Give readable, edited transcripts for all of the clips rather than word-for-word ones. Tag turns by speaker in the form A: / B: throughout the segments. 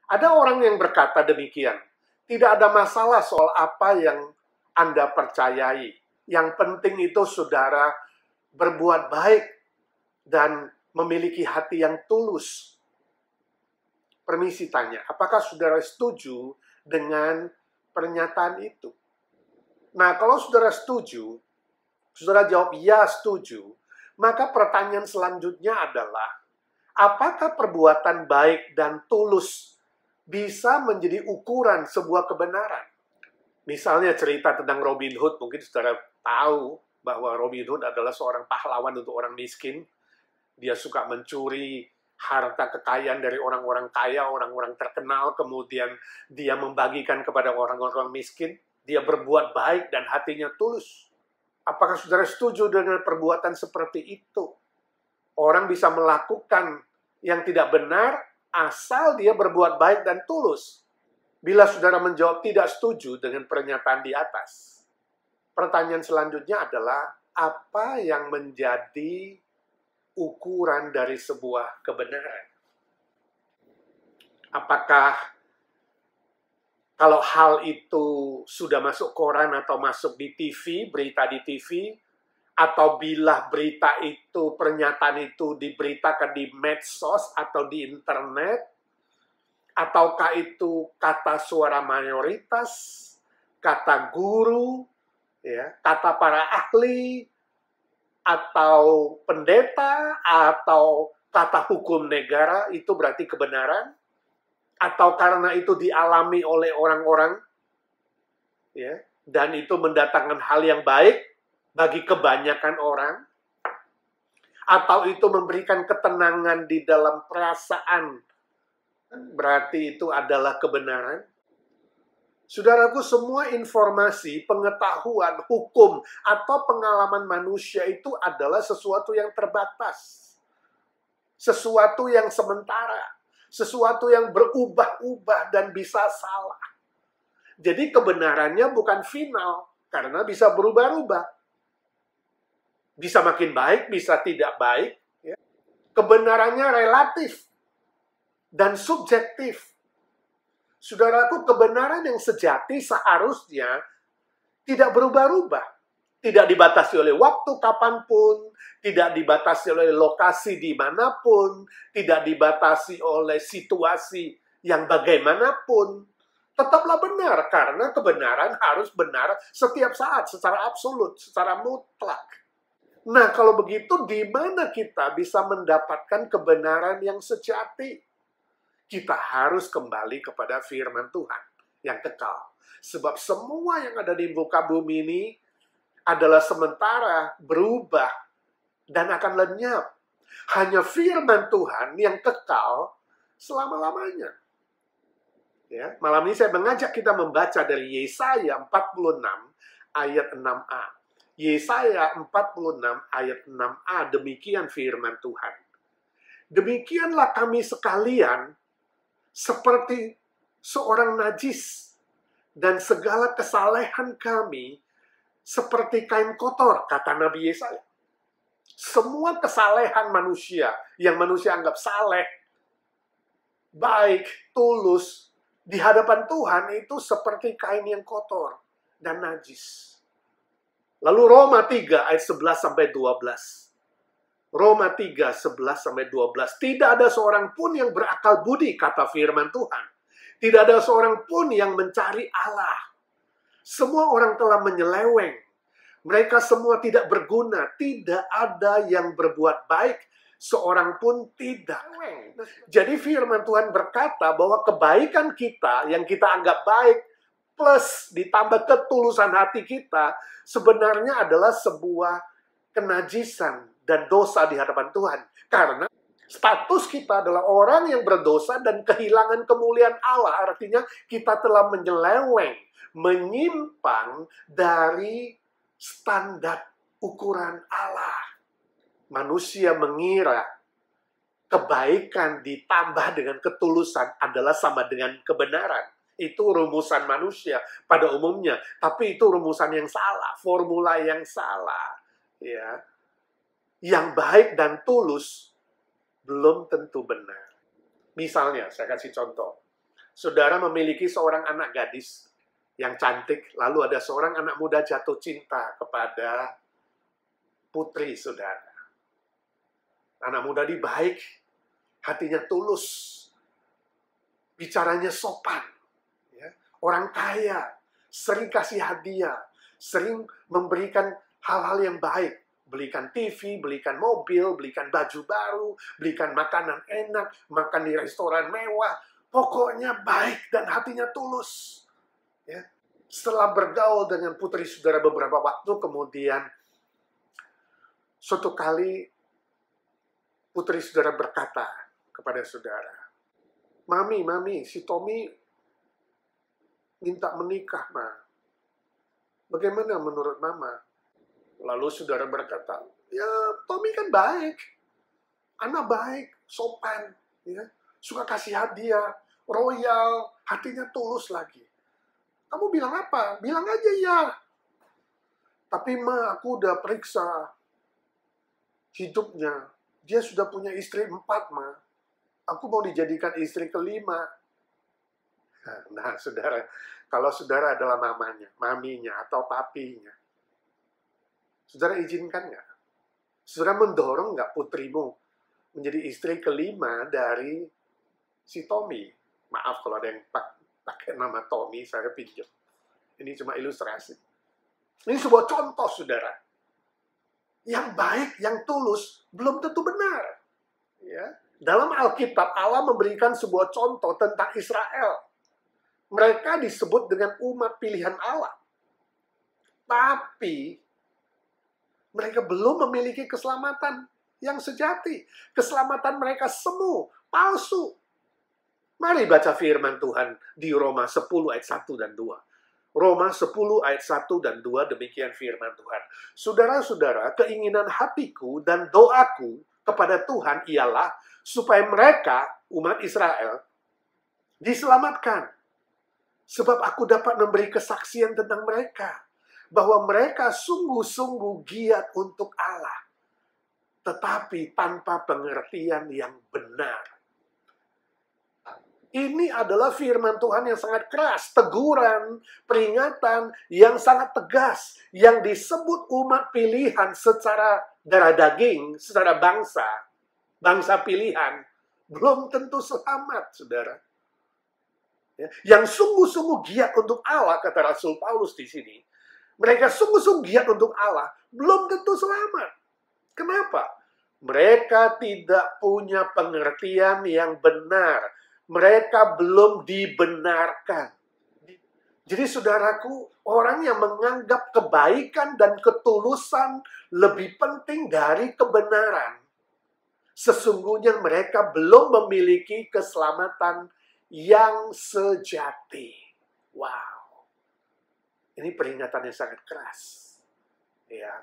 A: Ada orang yang berkata demikian, tidak ada masalah soal apa yang Anda percayai. Yang penting itu saudara berbuat baik dan memiliki hati yang tulus. Permisi tanya, apakah saudara setuju dengan pernyataan itu? Nah, kalau saudara setuju, saudara jawab ya setuju, maka pertanyaan selanjutnya adalah, apakah perbuatan baik dan tulus bisa menjadi ukuran sebuah kebenaran? Misalnya cerita tentang Robin Hood, mungkin saudara tahu bahwa Robin Hood adalah seorang pahlawan untuk orang miskin. Dia suka mencuri harta kekayaan dari orang-orang kaya, orang-orang terkenal, kemudian dia membagikan kepada orang-orang miskin. Dia berbuat baik dan hatinya tulus. Apakah saudara setuju dengan perbuatan seperti itu? Orang bisa melakukan yang tidak benar asal dia berbuat baik dan tulus. Bila saudara menjawab tidak setuju dengan pernyataan di atas, pertanyaan selanjutnya adalah, apa yang menjadi ukuran dari sebuah kebenaran? Apakah kalau hal itu sudah masuk koran atau masuk di TV, berita di TV, atau bila berita itu, pernyataan itu diberitakan di medsos atau di internet, ataukah itu kata suara mayoritas, kata guru, ya, kata para ahli, atau pendeta, atau kata hukum negara, itu berarti kebenaran? Atau karena itu dialami oleh orang-orang, ya, dan itu mendatangkan hal yang baik bagi kebanyakan orang? Atau itu memberikan ketenangan di dalam perasaan, berarti itu adalah kebenaran? Saudaraku, semua informasi, pengetahuan, hukum, atau pengalaman manusia itu adalah sesuatu yang terbatas. Sesuatu yang sementara. Sesuatu yang berubah-ubah dan bisa salah. Jadi kebenarannya bukan final, karena bisa berubah-ubah. Bisa makin baik, bisa tidak baik. Ya. Kebenarannya relatif dan subjektif. Saudaraku, kebenaran yang sejati seharusnya tidak berubah-ubah. Tidak dibatasi oleh waktu kapanpun, tidak dibatasi oleh lokasi dimanapun, tidak dibatasi oleh situasi yang bagaimanapun. Tetaplah benar, karena kebenaran harus benar setiap saat, secara absolut, secara mutlak. Nah, kalau begitu, di mana kita bisa mendapatkan kebenaran yang sejati? Kita harus kembali kepada firman Tuhan yang kekal. Sebab semua yang ada di muka bumi ini adalah sementara, berubah, dan akan lenyap. Hanya firman Tuhan yang kekal selama-lamanya. Ya, malam ini saya mengajak kita membaca dari Yesaya 46 ayat 6a. Yesaya 46 ayat 6a, demikian firman Tuhan. Demikianlah kami sekalian seperti seorang najis, dan segala kesalehan kami seperti kain kotor, kata Nabi Yesaya. Semua kesalehan manusia, yang manusia anggap saleh, baik, tulus, di hadapan Tuhan itu seperti kain yang kotor dan najis. Lalu Roma 3 ayat 11-12. Roma 3, 11-12. Tidak ada seorang pun yang berakal budi, kata firman Tuhan. Tidak ada seorang pun yang mencari Allah. Semua orang telah menyeleweng. Mereka semua tidak berguna. Tidak ada yang berbuat baik. Seorang pun tidak. Jadi firman Tuhan berkata bahwa kebaikan kita yang kita anggap baik plus ditambah ketulusan hati kita sebenarnya adalah sebuah kenajisan dan dosa di hadapan Tuhan. Karena status kita adalah orang yang berdosa dan kehilangan kemuliaan Allah. Artinya kita telah menyeleweng, menyimpang dari standar ukuran Allah. Manusia mengira kebaikan ditambah dengan ketulusan adalah sama dengan kebenaran. Itu rumusan manusia pada umumnya. Tapi itu rumusan yang salah, formula yang salah. Ya. Yang baik dan tulus belum tentu benar. Misalnya, saya kasih contoh. Saudara memiliki seorang anak gadis yang cantik, lalu ada seorang anak muda jatuh cinta kepada putri saudara. Anak muda ini baik, hatinya tulus, bicaranya sopan, ya. Orang kaya, sering kasih hadiah, sering memberikan hal-hal yang baik. Belikan TV, belikan mobil, belikan baju baru, belikan makanan enak, makan di restoran mewah. Pokoknya baik dan hatinya tulus. Ya. Setelah bergaul dengan putri saudara beberapa waktu, kemudian suatu kali putri saudara berkata kepada saudara, Mami, si Tommy minta menikah, Ma. Bagaimana menurut Mama? Lalu saudara berkata, ya Tommy kan baik. Anak baik, sopan, ya, suka kasih hadiah, royal, hatinya tulus lagi. Kamu bilang apa? Bilang aja ya. Tapi Ma, aku udah periksa hidupnya. Dia sudah punya istri 4, Ma. Aku mau dijadikan istri kelima. Nah, saudara, kalau saudara adalah mamanya, maminya, atau papinya, saudara izinkan nggak? Saudara mendorong nggak putrimu menjadi istri kelima dari si Tommy? Maaf kalau ada yang pakai nama Tommy, saya pinjam. Ini cuma ilustrasi. Ini sebuah contoh, saudara. Yang baik, yang tulus, belum tentu benar. Ya. Dalam Alkitab, Allah memberikan sebuah contoh tentang Israel. Mereka disebut dengan umat pilihan Allah. Tapi, mereka belum memiliki keselamatan yang sejati. Keselamatan mereka semu, palsu. Mari baca firman Tuhan di Roma 10 ayat 1 dan 2. Roma 10 ayat 1 dan 2, demikian firman Tuhan. Saudara-saudara, keinginan hatiku dan doaku kepada Tuhan ialah supaya mereka, umat Israel, diselamatkan. Sebab aku dapat memberi kesaksian tentang mereka, bahwa mereka sungguh-sungguh giat untuk Allah, tetapi tanpa pengertian yang benar. Ini adalah firman Tuhan yang sangat keras, teguran, peringatan yang sangat tegas, yang disebut umat pilihan secara darah daging, secara bangsa pilihan, belum tentu selamat, saudara. Ya, yang sungguh-sungguh giat untuk Allah, kata Rasul Paulus di sini, mereka sungguh-sungguh giat untuk Allah, belum tentu selamat. Kenapa? Mereka tidak punya pengertian yang benar. Mereka belum dibenarkan. Jadi saudaraku, orang yang menganggap kebaikan dan ketulusan lebih penting dari kebenaran, sesungguhnya mereka belum memiliki keselamatan yang sejati. Wow. Ini peringatan yang sangat keras. Ya.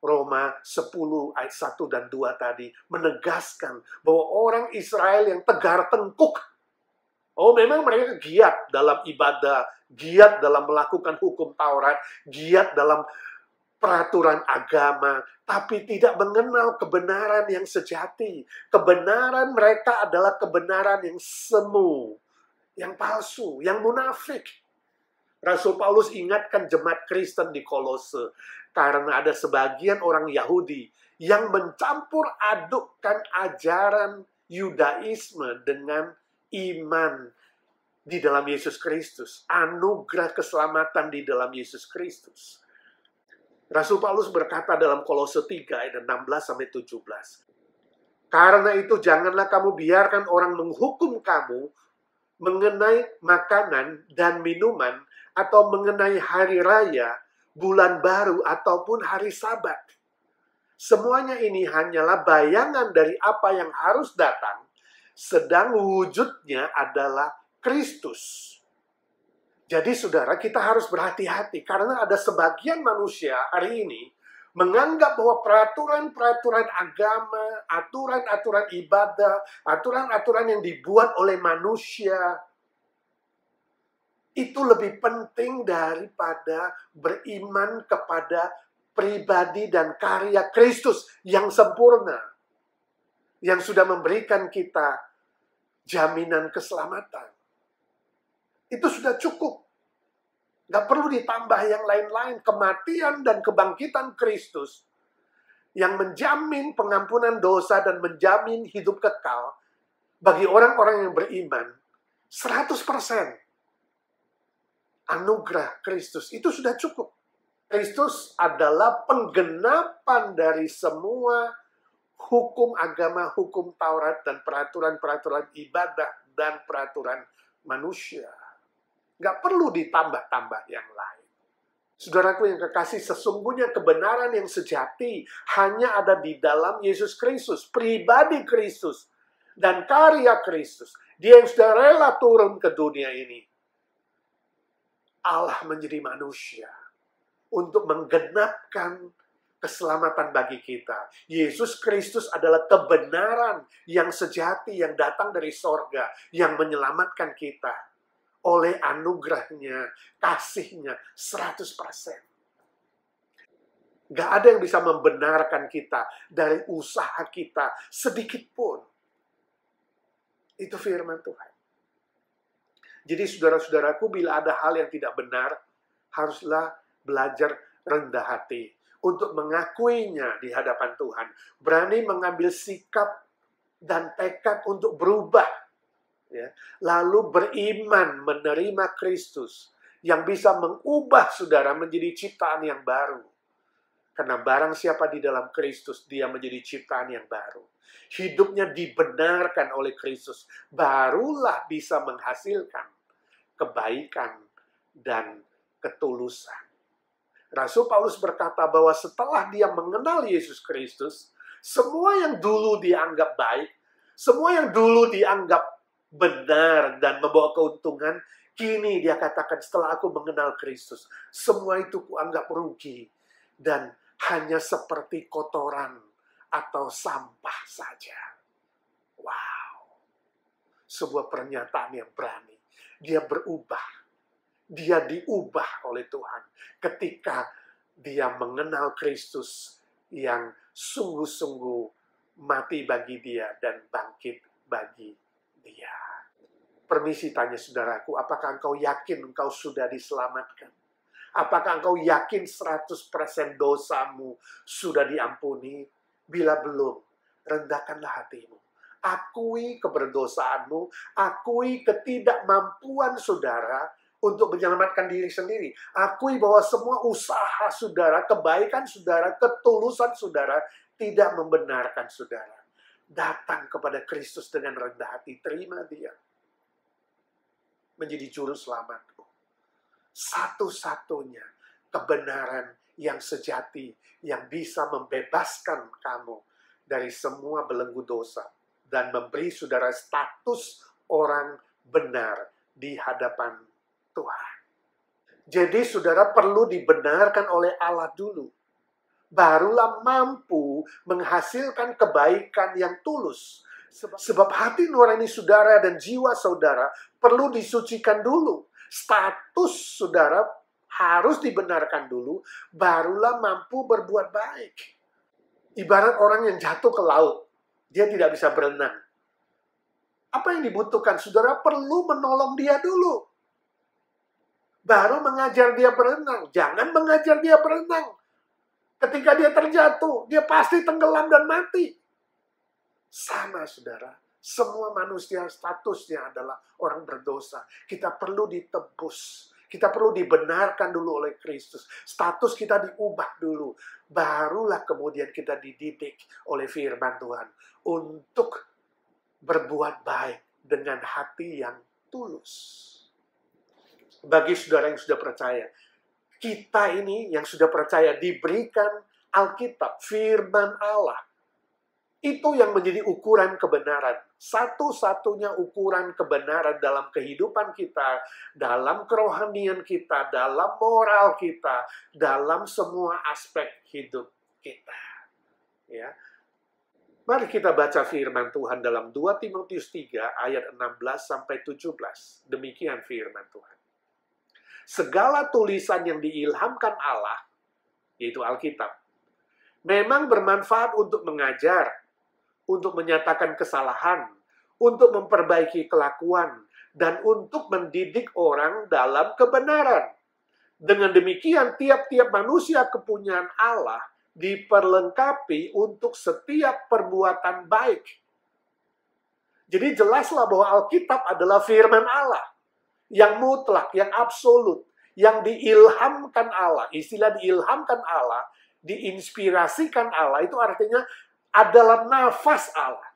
A: Roma 10 ayat 1 dan 2 tadi menegaskan bahwa orang Israel yang tegar tengkuk, oh memang mereka giat dalam ibadah, giat dalam melakukan hukum Taurat, giat dalam peraturan agama, tapi tidak mengenal kebenaran yang sejati. Kebenaran mereka adalah kebenaran yang semu, yang palsu, yang munafik. Rasul Paulus ingatkan jemaat Kristen di Kolose, karena ada sebagian orang Yahudi yang mencampur adukkan ajaran Yudaisme dengan iman di dalam Yesus Kristus, anugerah keselamatan di dalam Yesus Kristus. Rasul Paulus berkata dalam Kolose 3 ayat 16-17, karena itu janganlah kamu biarkan orang menghukum kamu mengenai makanan dan minuman, atau mengenai hari raya, bulan baru, ataupun hari Sabat. Semuanya ini hanyalah bayangan dari apa yang harus datang, sedang wujudnya adalah Kristus. Jadi saudara, kita harus berhati-hati karena ada sebagian manusia hari ini menganggap bahwa peraturan-peraturan agama, aturan-aturan ibadah, aturan-aturan yang dibuat oleh manusia itu lebih penting daripada beriman kepada pribadi dan karya Kristus yang sempurna, yang sudah memberikan kita jaminan keselamatan. Itu sudah cukup. Nggak perlu ditambah yang lain-lain. Kematian dan kebangkitan Kristus yang menjamin pengampunan dosa dan menjamin hidup kekal bagi orang-orang yang beriman, 100% anugerah Kristus. Itu sudah cukup. Kristus adalah penggenapan dari semua hukum agama, hukum Taurat, dan peraturan-peraturan ibadah, dan peraturan manusia. Nggak perlu ditambah-tambah yang lain. Saudaraku yang kekasih, sesungguhnya kebenaran yang sejati hanya ada di dalam Yesus Kristus, pribadi Kristus, dan karya Kristus. Dia yang sudah rela turun ke dunia ini. Allah menjadi manusia untuk menggenapkan keselamatan bagi kita. Yesus Kristus adalah kebenaran yang sejati yang datang dari sorga, yang menyelamatkan kita oleh anugerahnya, kasihnya, 100%. Gak ada yang bisa membenarkan kita dari usaha kita sedikit pun. Itu firman Tuhan. Jadi saudara-saudaraku, bila ada hal yang tidak benar, haruslah belajar rendah hati untuk mengakuinya di hadapan Tuhan. Berani mengambil sikap dan tekad untuk berubah. Ya. Lalu beriman menerima Kristus yang bisa mengubah saudara menjadi ciptaan yang baru. Karena barang siapa di dalam Kristus, dia menjadi ciptaan yang baru. Hidupnya dibenarkan oleh Kristus, barulah bisa menghasilkan kebaikan dan ketulusan. Rasul Paulus berkata bahwa setelah dia mengenal Yesus Kristus, semua yang dulu dianggap baik, semua yang dulu dianggap benar dan membawa keuntungan, kini dia katakan setelah aku mengenal Kristus, semua itu kuanggap rugi dan hanya seperti kotoran atau sampah saja. Wow. Sebuah pernyataan yang berani. Dia berubah. Dia diubah oleh Tuhan ketika dia mengenal Kristus yang sungguh-sungguh mati bagi dia dan bangkit bagi dia. Permisi tanya saudaraku, apakah engkau yakin engkau sudah diselamatkan? Apakah engkau yakin 100% dosamu sudah diampuni? Bila belum, rendahkanlah hatimu. Akui keberdosaanmu, akui ketidakmampuan saudara untuk menyelamatkan diri sendiri. Akui bahwa semua usaha saudara, kebaikan saudara, ketulusan saudara tidak membenarkan saudara. Datang kepada Kristus dengan rendah hati, terima dia menjadi juru selamatmu. Satu-satunya kebenaran yang sejati yang bisa membebaskan kamu dari semua belenggu dosa dan memberi saudara status orang benar di hadapan Tuhan. Jadi saudara perlu dibenarkan oleh Allah dulu. Barulah mampu menghasilkan kebaikan yang tulus. Sebab hati nurani saudara dan jiwa saudara perlu disucikan dulu. Status saudara harus dibenarkan dulu, barulah mampu berbuat baik. Ibarat orang yang jatuh ke laut, dia tidak bisa berenang. Apa yang dibutuhkan? Saudara perlu menolong dia dulu. Baru mengajar dia berenang. Jangan mengajar dia berenang. Ketika dia terjatuh, dia pasti tenggelam dan mati. Sama saudara. Semua manusia statusnya adalah orang berdosa. Kita perlu ditebus. Kita perlu dibenarkan dulu oleh Kristus. Status kita diubah dulu. Barulah kemudian kita dididik oleh firman Tuhan. Untuk berbuat baik dengan hati yang tulus. Bagi saudara yang sudah percaya. Kita ini yang sudah percaya diberikan Alkitab, firman Allah. Itu yang menjadi ukuran kebenaran. Satu-satunya ukuran kebenaran dalam kehidupan kita, dalam kerohanian kita, dalam moral kita, dalam semua aspek hidup kita. Ya. Mari kita baca firman Tuhan dalam 2 Timotius 3 ayat 16-17. Demikian firman Tuhan. Segala tulisan yang diilhamkan Allah, yaitu Alkitab, memang bermanfaat untuk mengajar, untuk menyatakan kesalahan, untuk memperbaiki kelakuan, dan untuk mendidik orang dalam kebenaran. Dengan demikian, tiap-tiap manusia kepunyaan Allah diperlengkapi untuk setiap perbuatan baik. Jadi jelaslah bahwa Alkitab adalah firman Allah yang mutlak, yang absolut, yang diilhamkan Allah. Istilah diilhamkan Allah, diinspirasikan Allah, itu artinya adalah nafas Allah.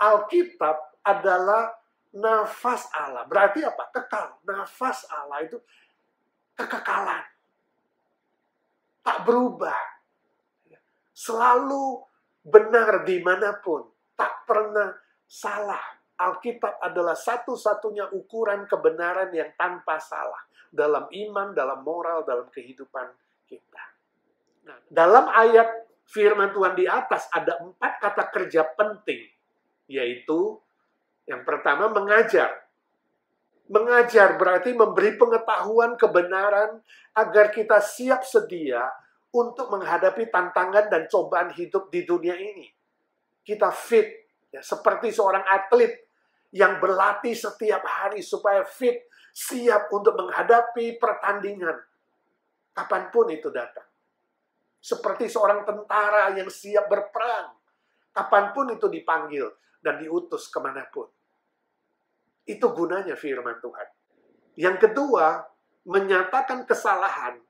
A: Alkitab adalah nafas Allah. Berarti apa? Kekal. Nafas Allah itu kekekalan. Tak berubah. Selalu benar dimanapun. Tak pernah salah. Alkitab adalah satu-satunya ukuran kebenaran yang tanpa salah. Dalam iman, dalam moral, dalam kehidupan kita. Nah, dalam ayat firman Tuhan di atas ada 4 kata kerja penting. Yaitu, yang pertama mengajar. Mengajar berarti memberi pengetahuan kebenaran agar kita siap sedia untuk menghadapi tantangan dan cobaan hidup di dunia ini. Kita fit, ya, seperti seorang atlet yang berlatih setiap hari supaya fit, siap untuk menghadapi pertandingan. Kapanpun itu datang. Seperti seorang tentara yang siap berperang. Kapanpun itu dipanggil dan diutus kemanapun. Itu gunanya firman Tuhan. Yang kedua, menyatakan kesalahan.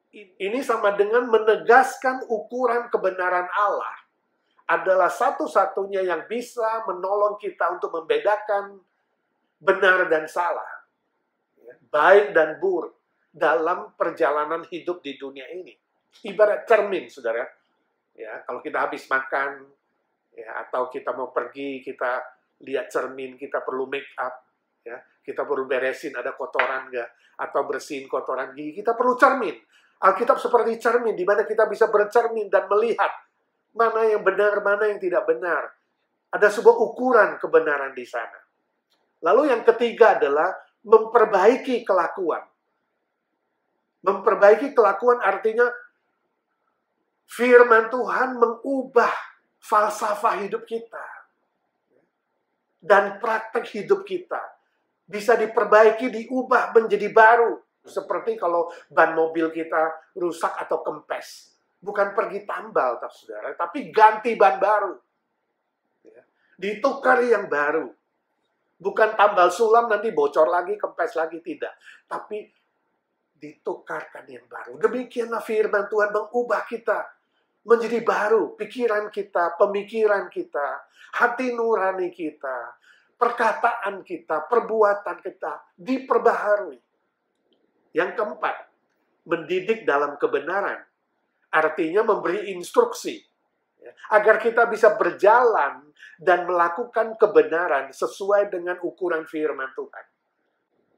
A: Ini sama dengan menegaskan ukuran kebenaran Allah adalah satu-satunya yang bisa menolong kita untuk membedakan benar dan salah, baik dan buruk dalam perjalanan hidup di dunia ini. Ibarat cermin, saudara. Ya, kalau kita habis makan, ya, atau kita mau pergi, kita lihat cermin, kita perlu make up, ya, kita perlu beresin ada kotoran nggak, atau bersihin kotoran gigi, kita perlu cermin. Alkitab seperti cermin, di mana kita bisa bercermin dan melihat mana yang benar, mana yang tidak benar. Ada sebuah ukuran kebenaran di sana. Lalu yang ketiga adalah memperbaiki kelakuan. Memperbaiki kelakuan artinya firman Tuhan mengubah falsafah hidup kita. Dan praktek hidup kita bisa diperbaiki, diubah menjadi baru. Seperti kalau ban mobil kita rusak atau kempes. Bukan pergi tambal, saudara, tapi ganti ban baru. Ditukar yang baru. Bukan tambal sulam nanti bocor lagi, kempes lagi, tidak. Tapi ditukarkan yang baru. Demikianlah firman Tuhan mengubah kita menjadi baru. Pikiran kita, pemikiran kita, hati nurani kita, perkataan kita, perbuatan kita diperbaharui. Yang keempat, mendidik dalam kebenaran. Artinya memberi instruksi. Agar kita bisa berjalan dan melakukan kebenaran sesuai dengan ukuran firman Tuhan.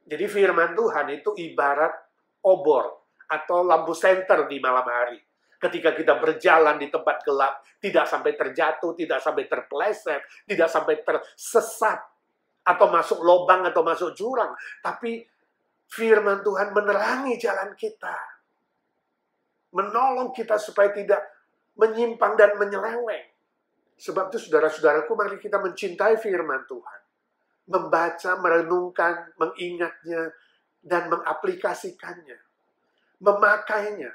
A: Jadi firman Tuhan itu ibarat obor atau lampu senter di malam hari. Ketika kita berjalan di tempat gelap, tidak sampai terjatuh, tidak sampai terpeleset, tidak sampai tersesat, atau masuk lubang atau masuk jurang. Tapi firman Tuhan menerangi jalan kita. Menolong kita supaya tidak menyimpang dan menyeleweng. Sebab itu saudara-saudaraku, mari kita mencintai firman Tuhan. Membaca, merenungkan, mengingatnya, dan mengaplikasikannya. Memakainya.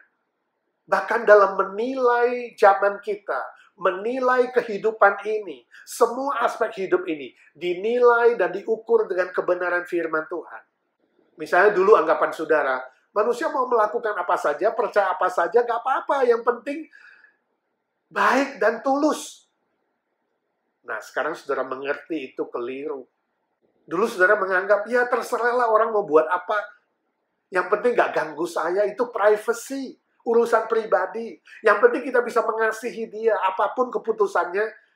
A: Bahkan dalam menilai zaman kita, menilai kehidupan ini, semua aspek hidup ini dinilai dan diukur dengan kebenaran firman Tuhan. Misalnya dulu anggapan saudara, manusia mau melakukan apa saja, percaya apa saja, gak apa-apa. Yang penting baik dan tulus. Nah, sekarang saudara mengerti itu keliru. Dulu saudara menganggap, ya terserahlah orang mau buat apa. Yang penting gak ganggu saya, itu privacy, urusan pribadi. Yang penting kita bisa mengasihi dia, apapun keputusannya.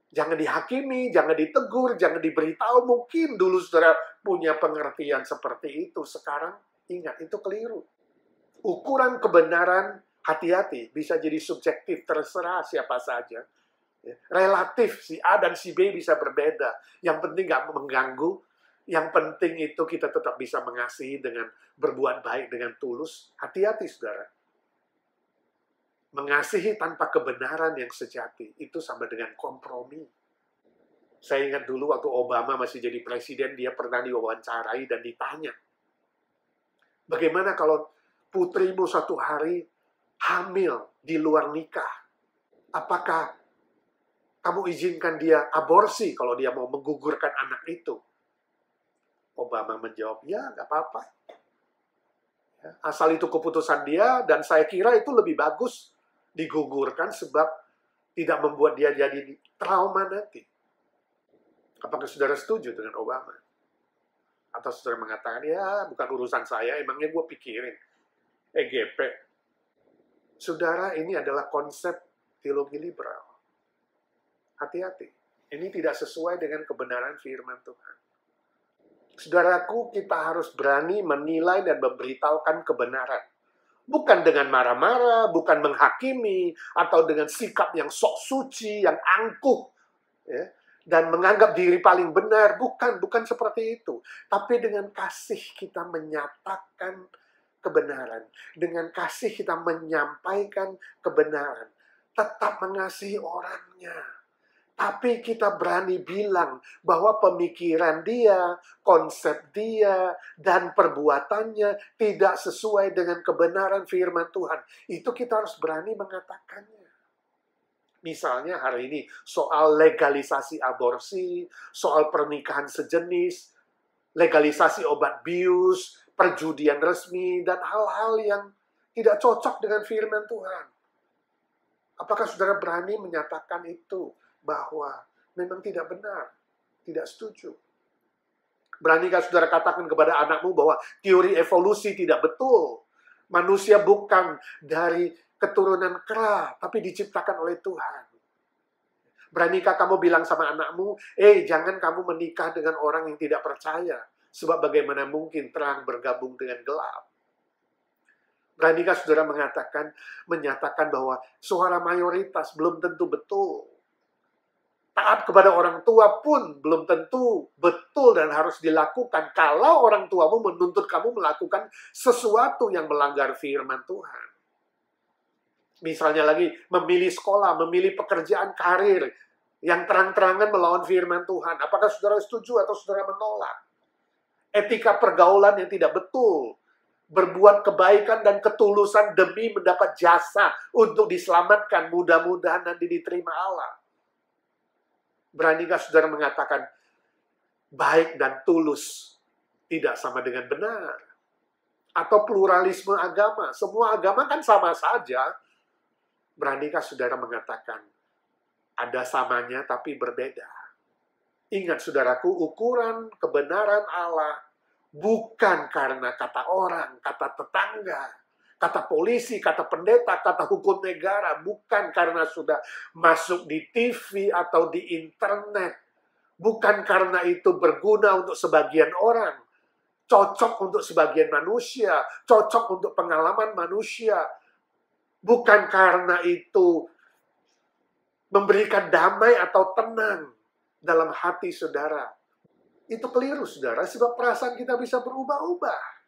A: Jangan dihakimi, jangan ditegur, jangan diberitahu. Mungkin dulu saudara punya pengertian seperti itu. Sekarang ingat, itu keliru. Ukuran kebenaran, hati-hati, bisa jadi subjektif, terserah siapa saja. Relatif, si A dan si B bisa berbeda. Yang penting nggak mengganggu. Yang penting itu kita tetap bisa mengasihi dengan berbuat baik, dengan tulus. Hati-hati, saudara. Mengasihi tanpa kebenaran yang sejati, itu sama dengan kompromi. Saya ingat dulu waktu Obama masih jadi presiden, dia pernah diwawancarai dan ditanya, bagaimana kalau putrimu satu hari hamil di luar nikah? Apakah kamu izinkan dia aborsi kalau dia mau menggugurkan anak itu? Obama menjawab, ya nggak apa-apa. Ya, asal itu keputusan dia, dan saya kira itu lebih bagus digugurkan sebab tidak membuat dia jadi trauma nanti. Apakah saudara setuju dengan Obama? Atau saudara mengatakan, ya bukan urusan saya, emangnya gue pikirin. EGP. Saudara, ini adalah konsep teologi liberal. Hati-hati. Ini tidak sesuai dengan kebenaran firman Tuhan. Saudaraku, kita harus berani menilai dan memberitahukan kebenaran. Bukan dengan marah-marah, bukan menghakimi, atau dengan sikap yang sok suci, yang angkuh, ya, dan menganggap diri paling benar. Bukan seperti itu. Tapi dengan kasih kita menyatakan kebenaran. Dengan kasih kita menyampaikan kebenaran. Tetap mengasihi orangnya. Tapi kita berani bilang bahwa pemikiran dia, konsep dia, dan perbuatannya tidak sesuai dengan kebenaran firman Tuhan. Itu kita harus berani mengatakannya. Misalnya hari ini soal legalisasi aborsi, soal pernikahan sejenis, legalisasi obat bius, perjudian resmi, dan hal-hal yang tidak cocok dengan firman Tuhan. Apakah saudara berani menyatakan itu? Bahwa memang tidak benar, tidak setuju. Beranikah saudara katakan kepada anakmu bahwa teori evolusi tidak betul? Manusia bukan dari keturunan kera, tapi diciptakan oleh Tuhan. Beranikah kamu bilang sama anakmu, jangan kamu menikah dengan orang yang tidak percaya, sebab bagaimana mungkin terang bergabung dengan gelap? Beranikah saudara menyatakan bahwa suara mayoritas belum tentu betul? Taat kepada orang tua pun belum tentu betul dan harus dilakukan kalau orang tuamu menuntut kamu melakukan sesuatu yang melanggar firman Tuhan. Misalnya lagi, memilih sekolah, memilih pekerjaan, karir yang terang-terangan melawan firman Tuhan. Apakah saudara setuju atau saudara menolak? Etika pergaulan yang tidak betul, berbuat kebaikan dan ketulusan demi mendapat jasa untuk diselamatkan, mudah-mudahan nanti diterima Allah. Beranikah saudara mengatakan baik dan tulus tidak sama dengan benar? Atau pluralisme agama, semua agama kan sama saja. Beranikah saudara mengatakan ada samanya tapi berbeda? Ingat saudaraku, ukuran kebenaran Allah bukan karena kata orang, kata tetangga, kata polisi, kata pendeta, kata hukum negara. Bukan karena sudah masuk di TV atau di internet. Bukan karena itu berguna untuk sebagian orang. Cocok untuk sebagian manusia. Cocok untuk pengalaman manusia. Bukan karena itu memberikan damai atau tenang dalam hati saudara. Itu keliru saudara, sebab perasaan kita bisa berubah-ubah.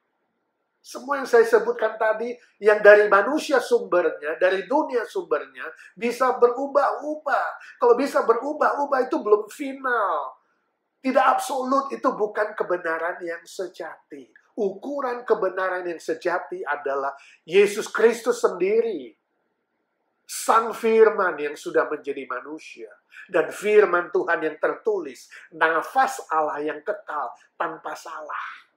A: Semua yang saya sebutkan tadi, yang dari manusia sumbernya, dari dunia sumbernya, bisa berubah-ubah. Kalau bisa berubah-ubah itu belum final. Tidak absolut, itu bukan kebenaran yang sejati. Ukuran kebenaran yang sejati adalah Yesus Kristus sendiri. Sang firman yang sudah menjadi manusia. Dan firman Tuhan yang tertulis. Nafas Allah yang kekal tanpa salah.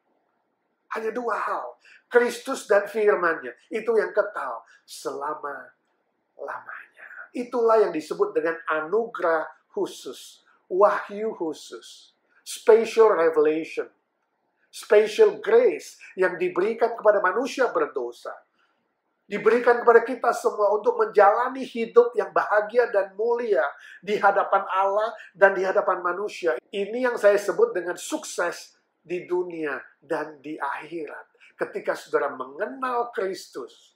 A: Hanya dua hal. Kristus dan firman-Nya. Itu yang kekal selama-lamanya. Itulah yang disebut dengan anugerah khusus. Wahyu khusus. Special revelation. Special grace yang diberikan kepada manusia berdosa. Diberikan kepada kita semua untuk menjalani hidup yang bahagia dan mulia di hadapan Allah dan di hadapan manusia. Ini yang saya sebut dengan sukses di dunia dan di akhirat. Ketika saudara mengenal Kristus,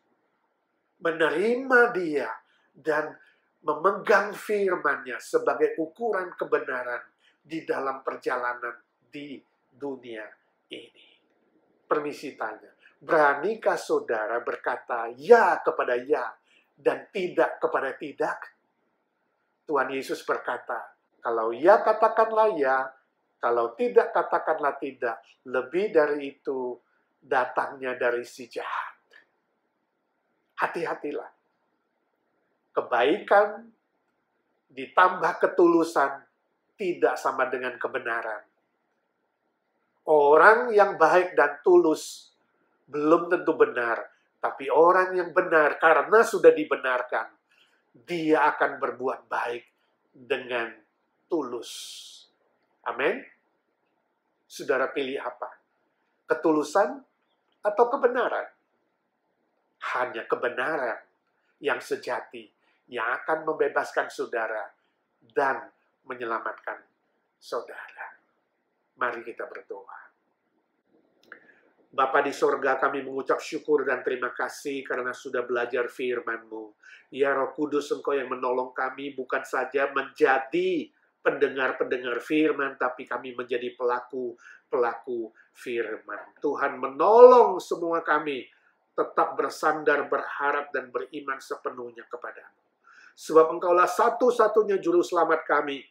A: menerima Dia, dan memegang firman-Nya sebagai ukuran kebenaran di dalam perjalanan di dunia ini. Permisi tanya, beranikah saudara berkata ya kepada ya dan tidak kepada tidak? Tuhan Yesus berkata, Kalau ya, katakanlah ya. Kalau tidak, katakanlah tidak. Lebih dari itu, datangnya dari si jahat. Hati-hatilah. Kebaikan ditambah ketulusan tidak sama dengan kebenaran. Orang yang baik dan tulus belum tentu benar, tapi orang yang benar karena sudah dibenarkan, dia akan berbuat baik dengan tulus. Amin. Saudara pilih apa? Ketulusan atau kebenaran? Hanya kebenaran yang sejati yang akan membebaskan saudara dan menyelamatkan saudara. Mari kita berdoa. Bapa di sorga, kami mengucap syukur dan terima kasih karena sudah belajar firman-Mu. Ya Roh Kudus, Engkau yang menolong kami bukan saja menjadi pendengar-pendengar firman, tapi kami menjadi pelaku-pelaku firman. Tuhan menolong semua kami tetap bersandar, berharap, dan beriman sepenuhnya kepadamu. Sebab Engkaulah satu-satunya juru selamat kami,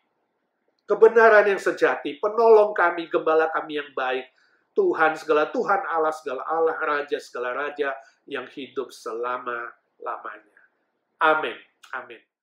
A: kebenaran yang sejati, penolong kami, gembala kami yang baik, Tuhan segala Tuhan, Allah segala Allah, Raja segala Raja yang hidup selama-lamanya. Amin. Amin.